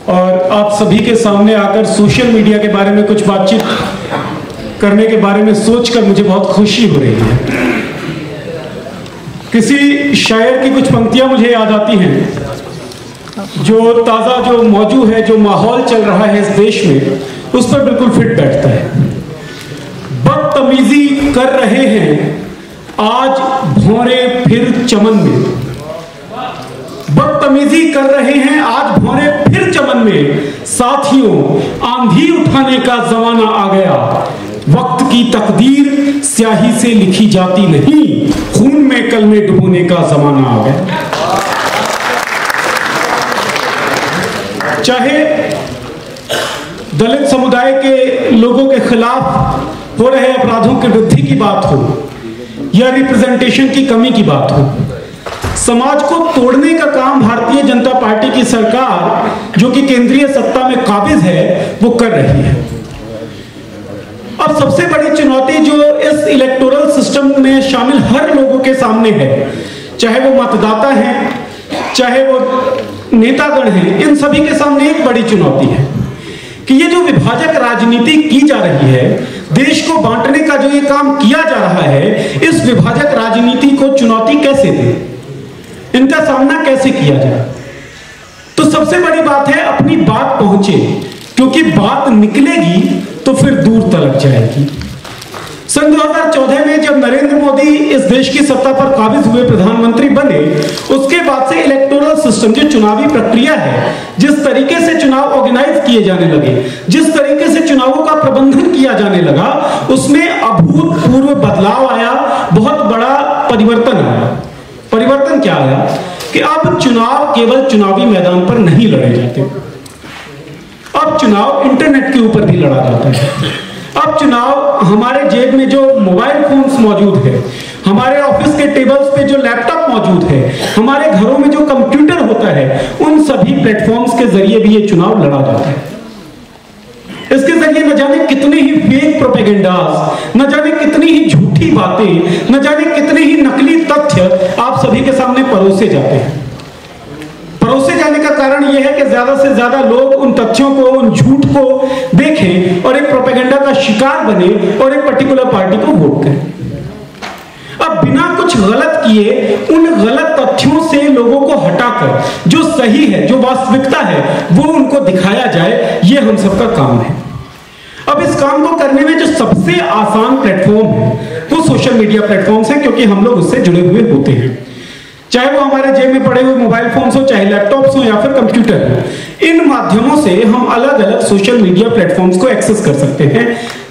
और आप सभी के सामने आकर सोशल मीडिया के बारे में कुछ बातचीत करने के बारे में सोचकर मुझे बहुत खुशी हो रही है। किसी शायर की कुछ पंक्तियां मुझे याद आती हैं, जो ताज़ा जो मौजू है, जो माहौल चल रहा है इस देश में, उस पर बिल्कुल फिट बैठता है। बदतमीजी कर रहे हैं आज भौरे फिर चमन में, बदतमीजी कर रहे हैं आज भौरे फिर चमन में, साथियों आंधी उठाने का जमाना आ गया, वक्त की तकदीर स्याही से लिखी जाती नहीं, खून में कलमे डुबोने का जमाना आ गया। चाहे दलित समुदाय के लोगों के खिलाफ हो रहे अपराधों की वृद्धि की बात हो या रिप्रेजेंटेशन की कमी की बात हो, समाज को तोड़ने का काम भारतीय जनता पार्टी की सरकार, जो कि केंद्रीय सत्ता में काबिज है, वो कर रही है। अब सबसे बड़ी चुनौती जो इस इलेक्टोरल सिस्टम में शामिल हर लोगों के सामने है, चाहे वो मतदाता हैं, चाहे वो नेतागण हैं, इन सभी के सामने एक बड़ी चुनौती है कि ये जो विभाजक राजनीति की जा रही है, देश को बांटने का जो ये काम किया जा रहा है, इस विभाजक राजनीति को चुनौती कैसे दें, इनका सामना कैसे किया जाए। तो सबसे बड़ी बात है अपनी बात पहुंचे, क्योंकि बात निकलेगी तो फिर दूर तलक जाएगी। सन 2014 में जब नरेंद्र मोदी इस देश की सत्ता पर काबिज हुए, प्रधानमंत्री बने, उसके बाद से इलेक्टोरल सिस्टम, जो चुनावी प्रक्रिया है, जिस तरीके से चुनाव ऑर्गेनाइज किए जाने लगे, जिस तरीके से चुनावों का प्रबंधन किया जाने लगा, उसमें अभूतपूर्व बदलाव आया, बहुत बड़ा परिवर्तन आया। परिवर्तन क्या आया कि अब चुनाव केवल चुनावी मैदान पर नहीं लड़े जाते, अब चुनाव इंटरनेट के ऊपर भी लड़ा जाता है। अब चुनाव हमारे जेब में जो मोबाइल फोन्स मौजूद है, हमारे ऑफिस के टेबल्स पे जो लैपटॉप मौजूद है, हमारे घरों में जो कंप्यूटर होता है, उन सभी प्लेटफॉर्म्स के जरिए भी ये चुनाव लड़ा जाता है। इसके जरिए न जाने कितने ही फेक प्रोपेगेंडास, न जाने कितनी ही झूठी बातें, न जाने कितने ही नकली तथ्य आप सभी के सामने परोसे जाते हैं। परोसे जाने का कारण यह है कि ज्यादा से ज्यादा लोग उन तथ्यों को, उन झूठ को देखें और एक प्रोपेगेंडा का शिकार बने और एक पर्टिकुलर पार्टी को वोट करें। अब बिना कुछ गलत किए उन गलत तथ्यों से लोगों को हटाकर जो सही है, जो वास्तविकता है, वो उनको दिखाया जाए, ये हम सबका काम है। अब इस काम को करने में जो सबसे आसान प्लेटफॉर्म है वो सोशल मीडिया प्लेटफॉर्म्स हैं, क्योंकि हम लोग उससे जुड़े हुए होते हैं। चाहे वो हमारे जेब में पड़े हुए मोबाइल फोन्स हो, चाहे लैपटॉप्स हो या फिर कंप्यूटर हो, इन माध्यमों से हम अलग अलग सोशल मीडिया प्लेटफॉर्म्स को एक्सेस कर सकते हैं।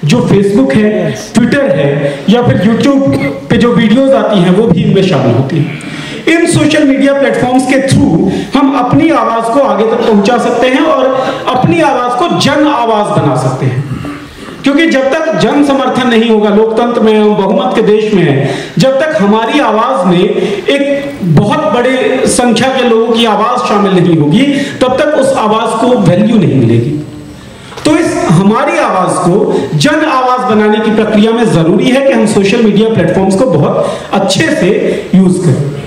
जो फेसबुक है, ट्विटर है या फिर यूट्यूब पे जो वीडियोस आती हैं, वो भी इनमें शामिल होती हैं। इन सोशल मीडिया प्लेटफॉर्म्स के थ्रू हम अपनी आवाज को आगे तक पहुंचा सकते हैं और अपनी आवाज को जन आवाज बना सकते हैं। क्योंकि जब तक जन समर्थन नहीं होगा, लोकतंत्र में हम बहुमत के देश में हैं, जब तक हमारी आवाज में एक बहुत बड़े संख्या के लोगों की आवाज शामिल नहीं होगी, तब तक उस आवाज को वैल्यू नहीं मिलेगी। तो इस हमारी आवाज को जन आवाज बनाने की प्रक्रिया में जरूरी है कि हम सोशल मीडिया प्लेटफॉर्म्स को बहुत अच्छे से यूज करें।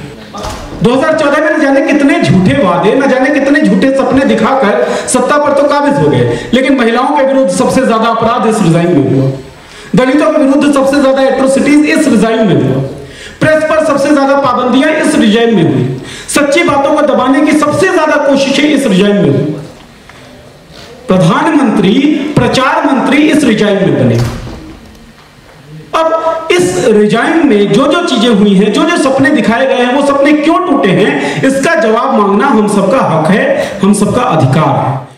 2014 में न जाने कितने झूठे वादे, न जाने कितने झूठे सपने दिखाकर सत्ता पर तो काबिज हो गए, लेकिन महिलाओं के विरुद्ध सबसे ज्यादा अपराध इस रिजाइम में हुआ, दलितों के विरुद्ध सबसे ज्यादा एट्रोसिटीज इस रिजाइम में हुआ, प्रेस पर सबसे ज्यादा पाबंदियां इस रिजाइम में हुई, सच्ची बातों को दबाने की सबसे ज्यादा कोशिशें इस रिजाइम में हुई, प्रधानमंत्री, प्रचार मंत्री इस रिजाइम में बने। अब इस रिजाइम में जो जो चीजें हुई हैं, जो जो सपने दिखाए गए हैं, वो सपने क्यों टूटे हैं, इसका जवाब मांगना हम सबका हक है, हम सबका अधिकार है।